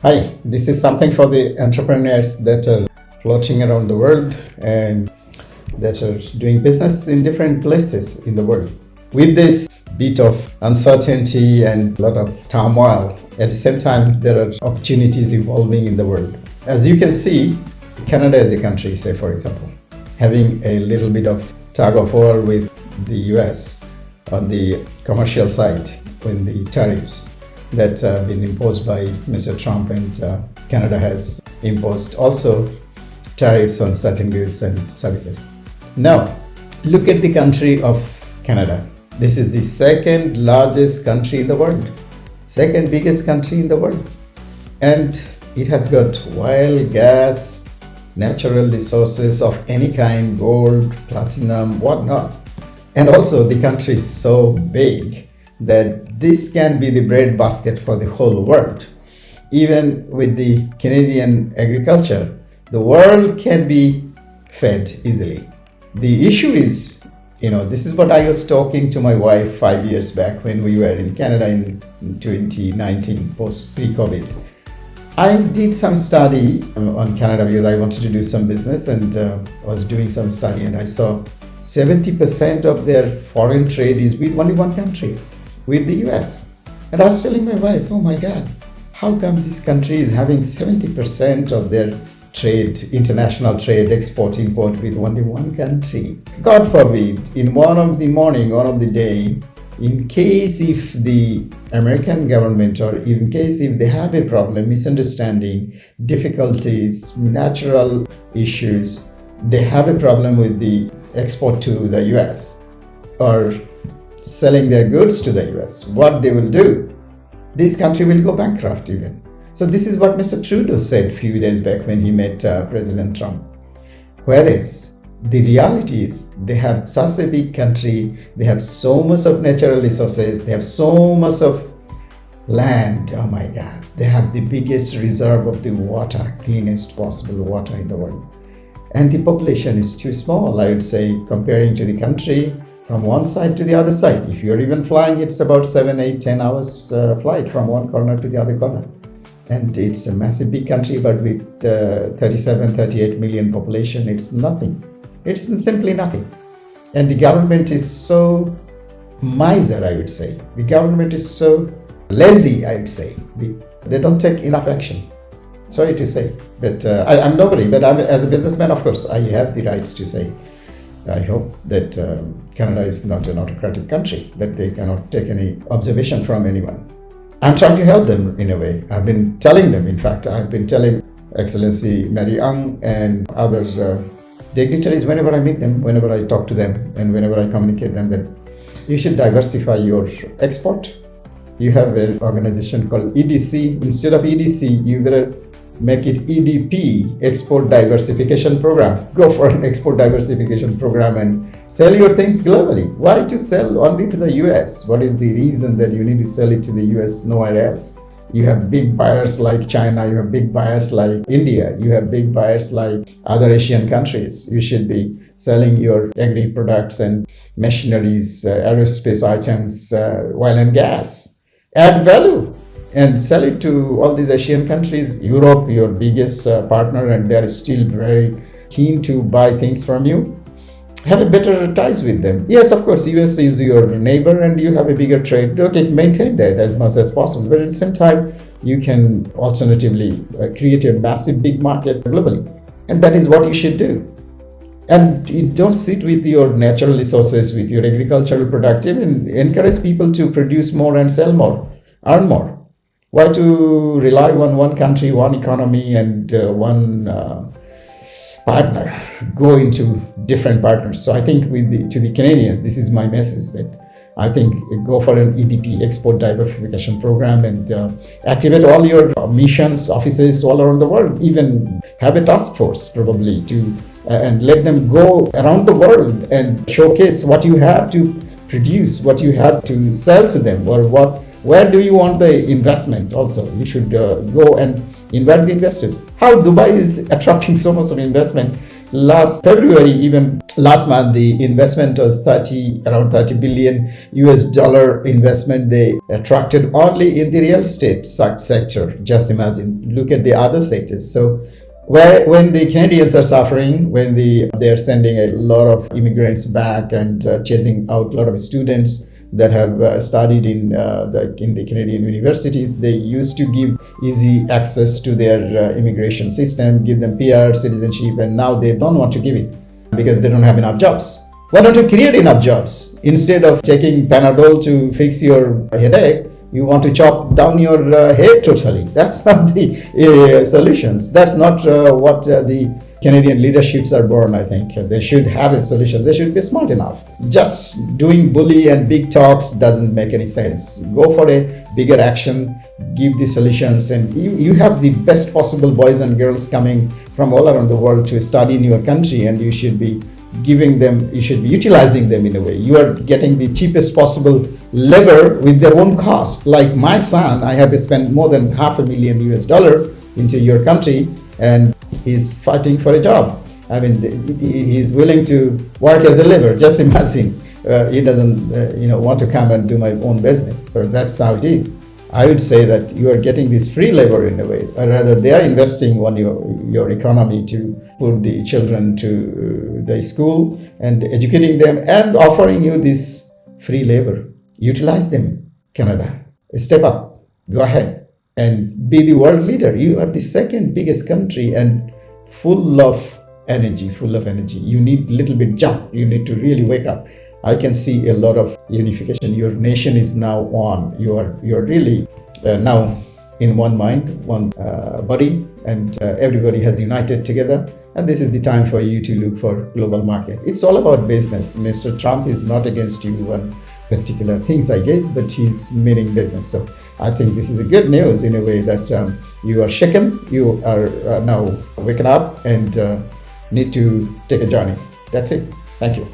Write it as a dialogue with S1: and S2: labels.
S1: Hi, this is something for the entrepreneurs that are floating around the world and that are doing business in different places in the world. With this bit of uncertainty and a lot of turmoil, at the same time, there are opportunities evolving in the world. As you can see, Canada as a country, say for example, having a little bit of tug of war with the US on the commercial side when the tariffs that have been imposed by Mr. Trump, and Canada has imposed also tariffs on certain goods and services. Now, look at the country of Canada. This is the second largest country in the world, second biggest country in the world. And it has got oil, gas, natural resources of any kind, gold, platinum, whatnot. And also the country is so big that this can be the breadbasket for the whole world. Even with the Canadian agriculture, the world can be fed easily. The issue is, this is what I was talking to my wife 5 years back when we were in Canada in 2019, pre-COVID. I did some study on Canada because I wanted to do some business, and I was doing some study, and I saw 70% of their foreign trade is with only one country, with the US. And I was telling my wife, oh my God, how come this country is having 70% of their trade, international trade, export, import with only one country? God forbid, in one of the morning, one of the day, in case if the American government or in case if they have a problem, misunderstanding, difficulties, natural issues, they have a problem with the export to the US or selling their goods to the US, what they will do? This country will go bankrupt even. So this is what Mr. Trudeau said a few days back when he met President Trump. Whereas the reality is they have such a big country, they have so much of natural resources, they have so much of land, oh my God. They have the biggest reserve of the water, cleanest possible water in the world. And the population is too small, I would say, comparing to the country from one side to the other side. If you're even flying, it's about 7, 8, 10 hours flight from one corner to the other corner. And it's a massive big country, but with 37, 38 million population, it's nothing. It's simply nothing. And the government is so miser, I would say. The government is so lazy, I would say. They don't take enough action. Sorry to say, but I'm nobody, but as a businessman, of course, I have the rights to say, I hope that Canada is not an autocratic country, that they cannot take any observation from anyone. I'm trying to help them in a way. I've been telling them, in fact, I've been telling Excellency Mary Ang and other dignitaries whenever I meet them, whenever I talk to them, and whenever I communicate them, that you should diversify your export. You have an organization called EDC. Instead of EDC, you better make it EDP, Export Diversification Program. Go for an export diversification program and sell your things globally. Why to sell only to the US? What is the reason that you need to sell it to the US, nowhere else? You have big buyers like China, you have big buyers like India, you have big buyers like other Asian countries. You should be selling your agri products and machineries, aerospace items, oil and gas. Add value and sell it to all these Asian countries. Europe, your biggest partner, and they're still very keen to buy things from you. Have a better ties with them. Yes, of course, US is your neighbor and you have a bigger trade. Okay, maintain that as much as possible. But at the same time, you can alternatively create a massive big market globally. And that is what you should do. And you don't sit with your natural resources, with your agricultural productivity, and encourage people to produce more and sell more, earn more. Why to rely on one country, one economy, and one partner? Go into different partners. So I think to the Canadians, this is my message, that I think go for an EDP, Export Diversification Program, and activate all your missions, offices all around the world. Even have a task force probably and let them go around the world and showcase what you have to produce, what you have to sell to them, or where do you want the investment also? You should go and invite the investors. How Dubai is attracting so much of investment Last February, even last month, the investment was around 30 billion US dollar investment they attracted only in the real estate sector. Just imagine, look at the other sectors. So when the Canadians are suffering, when they are sending a lot of immigrants back and chasing out a lot of students that have studied in the Canadian universities, they used to give easy access to their immigration system, give them PR, citizenship, and now they don't want to give it because they don't have enough jobs. Why don't you create enough jobs? Instead of taking Panadol to fix your headache, you want to chop down your head totally. That's not the solutions. That's not what the Canadian leaderships are born, I think. They should have a solution. They should be smart enough. Just doing bully and big talks doesn't make any sense. Go for a bigger action, give the solutions, and you have the best possible boys and girls coming from all around the world to study in your country, and you should be giving them, you should be utilizing them in a way. You are getting the cheapest possible labor with their own cost. Like my son, I have spent more than $500,000 US into your country, and he's fighting for a job. I mean, he's willing to work as a labor. Just imagine, he doesn't, want to come and do my own business. So that's how it is. I would say that you are getting this free labor in a way, or rather they are investing on your economy to put the children to the school and educating them and offering you this free labor. Utilize them, Canada. Step up, go ahead and be the world leader. You are the second biggest country and full of energy. You need a little bit jump. You need to really wake up. I can see a lot of unification. Your nation is now on. You're really now in one mind, one body, and everybody has united together. And this is the time for you to look for global market. It's all about business. Mr. Trump is not against you on particular things, I guess, but he's meaning business. So I think this is a good news in a way that you are shaken. You are now waking up and need to take a journey. That's it. Thank you.